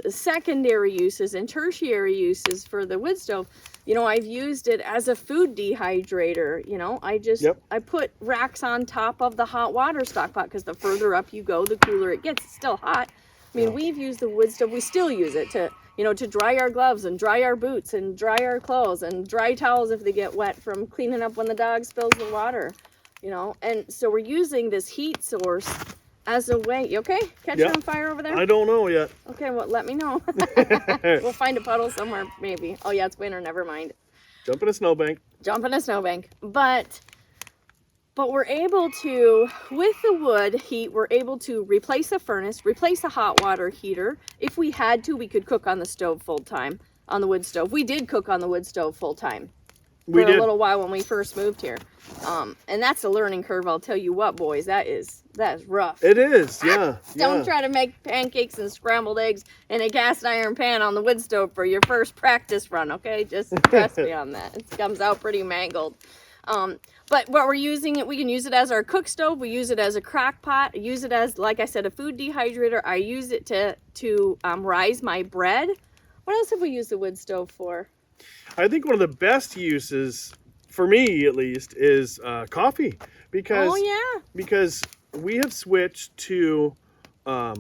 secondary uses and tertiary uses for the wood stove. You know, I've used it as a food dehydrator. You know, I put racks on top of the hot water stock pot, because the further up you go, the cooler it gets. It's still hot. I mean, we've used the wood stove. We still use it to, you know, to dry our gloves and dry our boots and dry our clothes and dry towels if they get wet from cleaning up when the dog spills the water, you know. And so we're using this heat source as a way. You okay? Catching on fire over there? I don't know yet. Okay, well, let me know. We'll find a puddle somewhere, maybe. Oh, yeah, it's winter. Never mind. Jump in a snowbank. Jump in a snowbank. But we're able to, with the wood heat, we're able to replace a furnace, replace a hot water heater. If we had to, we could cook on the stove full time, on the wood stove. We did cook on the wood stove full time for a little while when we first moved here. And that's a learning curve, I'll tell you what, boys. That is rough. It is, yeah. Don't try to make pancakes and scrambled eggs in a cast iron pan on the wood stove for your first practice run, okay? Just trust me on that. It comes out pretty mangled. But what we're using it, we can use it as our cook stove. We use it as a crock pot. I use it as, like I said, a food dehydrator. I use it to rise my bread. What else have we used the wood stove for? I think one of the best uses, for me at least, is coffee. Because, because we have switched to a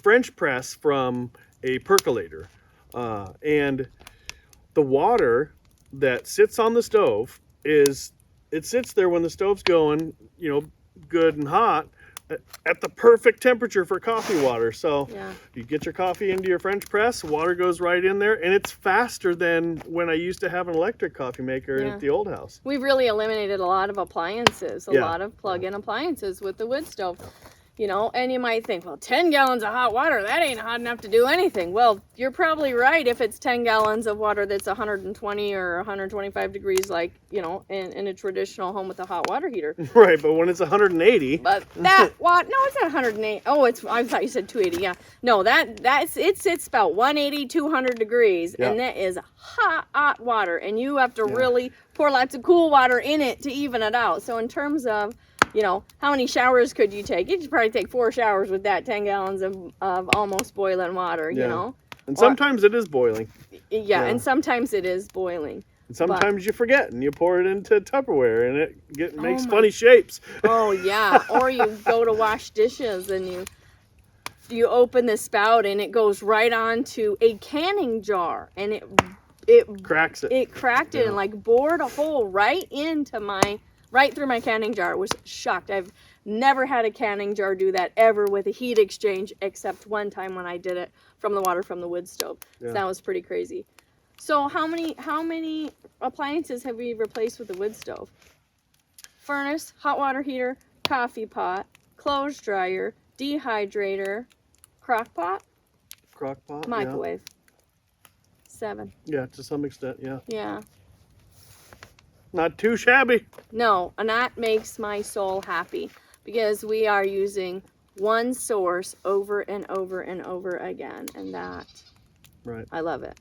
French press from a percolator. And the water that sits on the stove it sits there when the stove's going, you know, good and hot, at the perfect temperature for coffee water. So Yeah. you get your coffee into your French press, water goes right in there, and it's faster than when I used to have an electric coffee maker Yeah. at the old house. We've really eliminated a lot of appliances, a Yeah. lot of plug-in appliances with the wood stove. You know, and you might think, well, 10 gallons of hot water, that ain't hot enough to do anything. Well, you're probably right if it's 10 gallons of water that's 120 or 125 degrees, like, you know, in a traditional home with a hot water heater. Right, but when it's 180. But that no, it's not 108. Oh, I thought you said 280. Yeah, no, it's about 180, 200 degrees, Yeah. and that is hot water, and you have to really pour lots of cool water in it to even it out. So in terms of, you know, how many showers could you take? You should probably take 4 showers with that 10 gallons of almost boiling water. You know, and sometimes it is boiling. Yeah, and sometimes it is boiling. And sometimes you forget and you pour it into Tupperware and it makes my- funny shapes. Oh yeah, or you go to wash dishes and you open the spout and it goes right onto a canning jar and it Cracks it. It cracked it and like bored a hole right through my canning jar. I was shocked. I've never had a canning jar do that ever with a heat exchange, except one time when I did it from the water from the wood stove. Yeah. So that was pretty crazy. So how many appliances have we replaced with the wood stove? Furnace, hot water heater, coffee pot, clothes dryer, dehydrator, crock pot, Crock-pot. microwave. 7. Yeah, to some extent, yeah. Yeah. Not too shabby. No, and that makes my soul happy because we are using one source over and over and over again, and that, Right. I love it.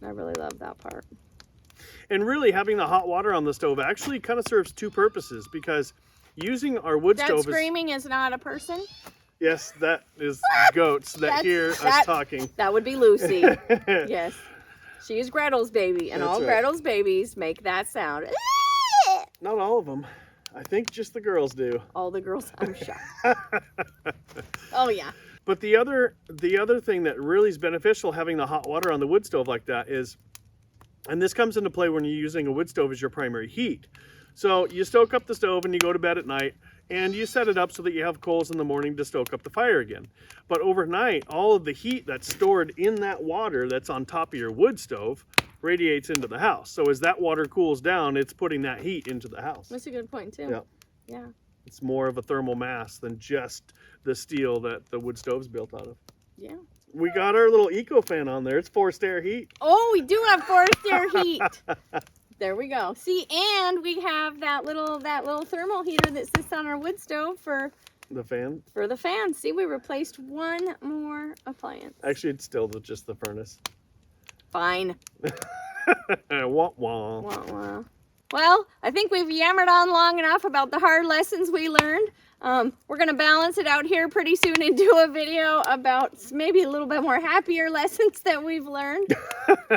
I really love that part. And really having the hot water on the stove actually kind of serves 2 purposes, because using our wood That stove screaming is not a person. Yes, that is goats that hear us talking. That would be Lucy. Yes. She is Gretel's baby, and That's all right. Gretel's babies make that sound. Not all of them. I think just the girls do. All the girls, I'm shocked. Oh yeah. But the other thing that really is beneficial having the hot water on the wood stove like that is, and this comes into play when you're using a wood stove as your primary heat. So you stoke up the stove and you go to bed at night and you set it up so that you have coals in the morning to stoke up the fire again. But overnight, all of the heat that's stored in that water that's on top of your wood stove radiates into the house. So as that water cools down, it's putting that heat into the house. That's a good point too. Yeah. Yeah. It's more of a thermal mass than just the steel that the wood stove's built out of. Yeah. We got our little eco fan on there. It's forced air heat. Oh, we do have forced air heat. There we go. See, and we have that little thermal heater that sits on our wood stove for The fan. the fan. See, we replaced one more appliance. Actually, it's still just the furnace. Fine. Wah wah. Wah, wah. Well, I think we've yammered on long enough about the hard lessons we learned. We're going to balance it out here pretty soon and do a video about maybe a little bit more happier lessons that we've learned.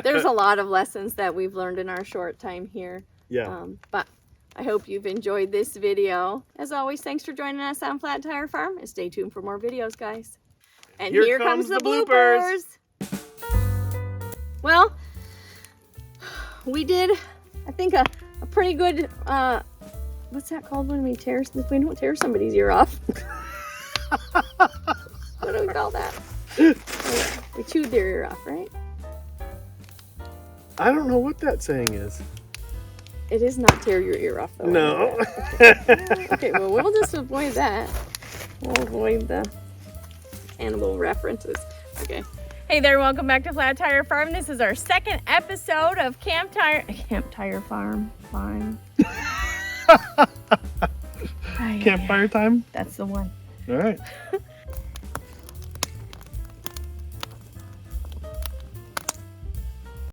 There's a lot of lessons that we've learned in our short time here. Yeah. But I hope you've enjoyed this video. As always, thanks for joining us on Flat Tire Farm, and stay tuned for more videos, guys. And here comes the bloopers. Well, we did, I think, a pretty good, what's that called when we don't tear somebody's ear off? What do we call that? We chewed their ear off, right? I don't know what that saying is. It is not tear your ear off, though. No. Okay, well, we'll just avoid that. We'll avoid the animal references. Okay. Hey there, welcome back to Flat Tire Farm. This is our second episode of Campfire Farm. Campfire time? That's the one. All right.